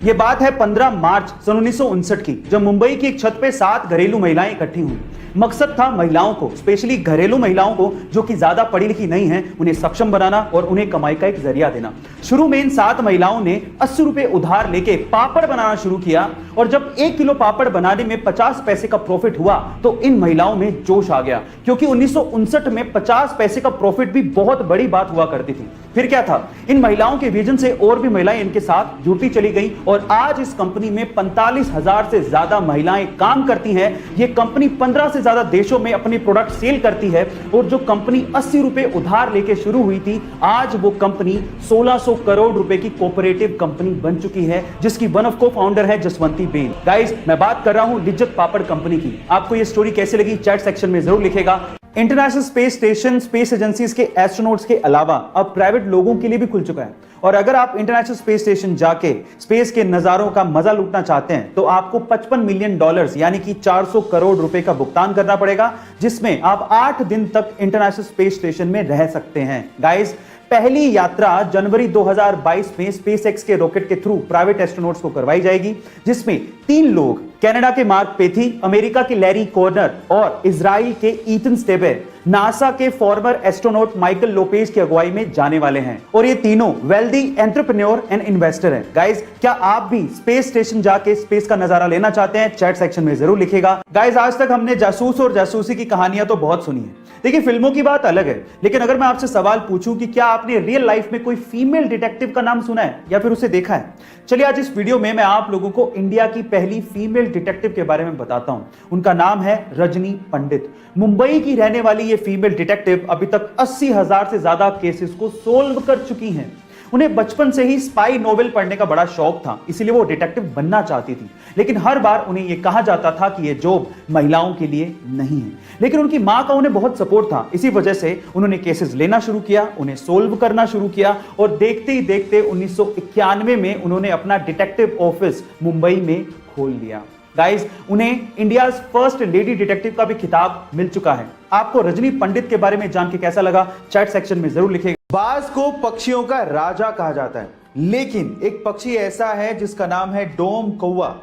ये बात है 15 मार्च सन 1959 की, जब मुंबई की एक छत पे 7 घरेलू महिलाएं इकट्ठी हुई। मकसद था महिलाओं को, स्पेशली घरेलू महिलाओं को जो कि ज्यादा पढ़ी लिखी नहीं है, उन्हें सक्षम बनाना और उन्हें कमाई का एक जरिया देना। शुरू में इन 7 महिलाओं ने 80 रुपए उधार लेके पापड़ बनाना शुरू किया और जब 1 किलो पापड़ बनाने में 50 पैसे का प्रॉफिट हुआ तो इन महिलाओं में जोश आ गया, क्योंकि 1959 में 50 पैसे का प्रॉफिट भी बहुत बड़ी बात हुआ करती थी। फिर क्या था, इन महिलाओं के विजन से और भी महिलाएं इनके साथ जुड़ती चली गई और आज इस कंपनी में 45,000 से ज्यादा महिलाएं काम करती हैं। ये कंपनी 15 से ज्यादा देशों में अपनी प्रोडक्ट सेल करती है और जो कंपनी 80 रुपए उधार लेके शुरू हुई थी, आज वो कंपनी 1600 करोड़ रुपए की कोऑपरेटिव कंपनी बन चुकी है, जिसकी वन ऑफ को फाउंडर है जसवंती बेन। गाइस, मैं बात कर रहा हूं लिज्जत पापड़ कंपनी की। आपको ये स्टोरी कैसे लगी चैट सेक्शन में जरूर लिखेगा। International space station space agencies के एस्ट्रोनॉट्स के अलावा अब प्राइवेट लोगों के लिए भी खुल चुका है और अगर आप इंटरनेशनल स्पेस स्टेशन जाके स्पेस के नजारों का मजा लूटना चाहते हैं तो आपको $55 मिलियन यानी कि 400 करोड़ रुपए का भुगतान करना पड़ेगा, जिसमें आप 8 दिन तक इंटरनेशनल स्पेस स्टेशन में रह सकते हैं। गाइस, पहली यात्रा जनवरी 2022 में स्पेसएक्स के रॉकेट के थ्रू प्राइवेट एस्ट्रोनॉट्स को करवाई जाएगी, जिसमें 3 लोग कनाडा के मार्क पेथी, अमेरिका के लैरी कॉर्नर और इजराइल के ईथन स्टेबे नासा के फॉर्मर एस्ट्रोनॉट माइकल लोपेज की अगुवाई में जाने वाले हैं और ये तीनों वेल्दी एंटरप्रेन्योर एंड इन्वेस्टर हैं। गाइस, क्या आप भी स्पेस स्टेशन जाके स्पेस का नजारा लेना चाहते हैं? चैट सेक्शन में जरूर लिखिएगा। गाइस, आज तक हमने जासूस और जासूसी की कहानियां तो बहुत सुनी है। देखिए, फिल्मों की बात अलग है, लेकिन अगर मैं आपसे सवाल पूछूं कि क्या आपने रियल लाइफ में कोई फीमेल डिटेक्टिव का नाम सुना है या फिर उसे देखा है? चलिए, आज इस वीडियो में मैं आप लोगों को इंडिया की पहली फीमेल डिटेक्टिव के बारे में बताता हूं। उनका नाम है रजनी पंडित। मुंबई की रहने वाली ये फीमेल डिटेक्टिव अभी तक 80,000 से ज्यादा केसेस को सोल्व कर चुकी हैं। उन्हें बचपन से ही स्पाई नोवेल पढ़ने का बड़ा शौक था, इसीलिए वो डिटेक्टिव बनना चाहती थी, लेकिन हर बार उन्हें यह कहा जाता था कि यह जॉब महिलाओं के लिए नहीं है। लेकिन उनकी मां का उन्हें बहुत सपोर्ट था, इसी वजह से उन्होंने केसेस लेना शुरू किया, उन्हें सोल्व करना शुरू किया और देखते ही देखते 1991 में उन्होंने अपना डिटेक्टिव ऑफिस मुंबई में खोल लिया। गाइस, उन्हें इंडिया फर्स्ट लेडी डिटेक्टिव का भी खिताब मिल चुका है। आपको रजनी पंडित के बारे में जान के कैसा लगा? चैट सेक्शन में जरूर लिखिएगा। बाज को पक्षियों का राजा कहा जाता है, लेकिन एक पक्षी ऐसा है जिसका नाम है डोम कौवा।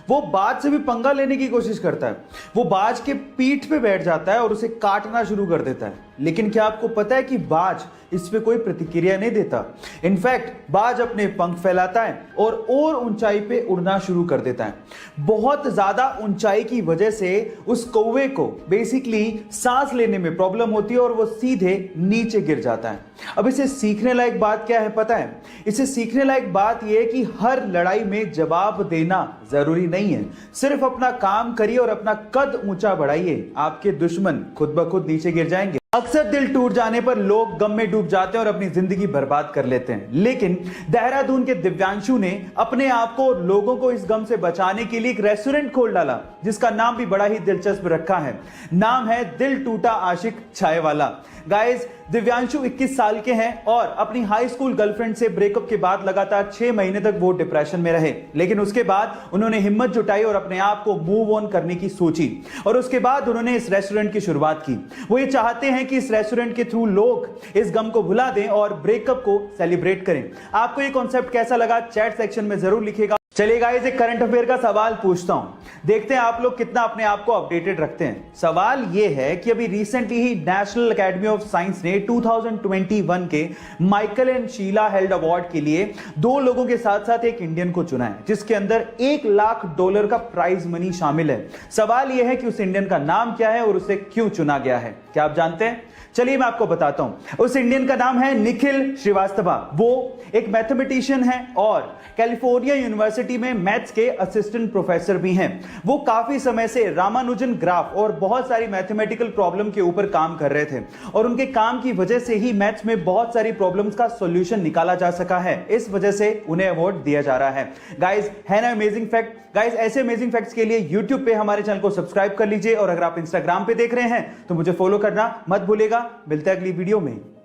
वो बाज से भी पंगा लेने की कोशिश करता है। वो बाज के पीठ पे बैठ जाता है और उसे काटना शुरू कर देता है, लेकिन क्या आपको पता है कि बाज इस पे कोई प्रतिक्रिया नहीं देता। इनफैक्ट बाज अपने पंख फैलाता है और ऊंचाई पे उड़ना शुरू कर देता है। बहुत ज्यादा ऊंचाई की वजह से उस कौवे को बेसिकली सांस लेने में प्रॉब्लम होती है और वो सीधे नीचे गिर जाता है। अब इसे सीखने लायक बात क्या है पता है? इसे सीखने लायक बात यह है कि हर लड़ाई में जवाब देना जरूरी नहीं है। सिर्फ अपना काम करिए और अपना कद ऊंचा बढ़ाइए, आपके दुश्मन खुद ब खुद नीचे गिर जाएंगे। अक्सर दिल टूट जाने पर लोग गम में डूब जाते हैं और अपनी जिंदगी बर्बाद कर लेते हैं, लेकिन देहरादून के दिव्यांशु ने अपने आप को और लोगों को इस गम से बचाने के लिए एक रेस्टोरेंट खोल डाला, जिसका नाम भी बड़ा ही दिलचस्प रखा है। नाम है दिल टूटा आशिक चाय वाला। गाइस, दिव्यांशु 21 साल के हैं और अपनी हाई स्कूल गर्लफ्रेंड से ब्रेकअप के बाद लगातार 6 महीने तक वो डिप्रेशन में रहे, लेकिन उसके बाद उन्होंने हिम्मत जुटाई और अपने आप को मूव ऑन करने की सोची और उसके बाद उन्होंने इस रेस्टोरेंट की शुरुआत की। वो ये चाहते हैं कि इस रेस्टोरेंट के थ्रू लोग इस गम को भुला दें और ब्रेकअप को सेलिब्रेट करें। आपको ये कॉन्सेप्ट कैसा लगा? चैट सेक्शन में जरूर लिखिएगा। चलिए गाइस, एक करंट अफेयर का सवाल पूछता हूं, देखते हैं आप लोग कितना अपने आप को अपडेटेड रखते हैं। सवाल यह है कि अभी रिसेंटली ही नेशनल एकेडमी ऑफ साइंस ने 2021 के Michael and Sheila held award के लिए 2 लोगों के साथ साथ एक इंडियन को चुना है, जिसके अंदर $1 लाख का प्राइज मनी शामिल है। सवाल यह है कि उस इंडियन का नाम क्या है और उसे क्यों चुना गया है? क्या आप जानते हैं? चलिए मैं आपको बताता हूं। उस इंडियन का नाम है निखिल श्रीवास्तव। वो एक मैथमेटिशियन है और कैलिफोर्निया यूनिवर्सिटी में मैथ्स के असिस्टेंट प्रोफेसर भी हैं। वो काफी समय से रामानुजन ग्राफ और बहुत सारी मैथमेटिकल प्रॉब्लम के ऊपर काम कर रहे थे और उनके काम की वजह से ही मैथ्स में बहुत सारी प्रॉब्लम्स का सॉल्यूशन निकाला जा सका है। इस वजह से उन्हें अवार्ड दिया जा रहा है। गाइस, है ना अमेजिंग फैक्ट? गाइस, ऐसे अमेजिंग फैक्ट्स के लिए यूट्यूब पे हमारे चैनल को सब्सक्राइब कर लीजिए और अगर आप इंस्टाग्राम पे देख रहे हैं तो मुझे फॉलो करना मत भूलिएगा। मिलते हैं अगली वीडियो में।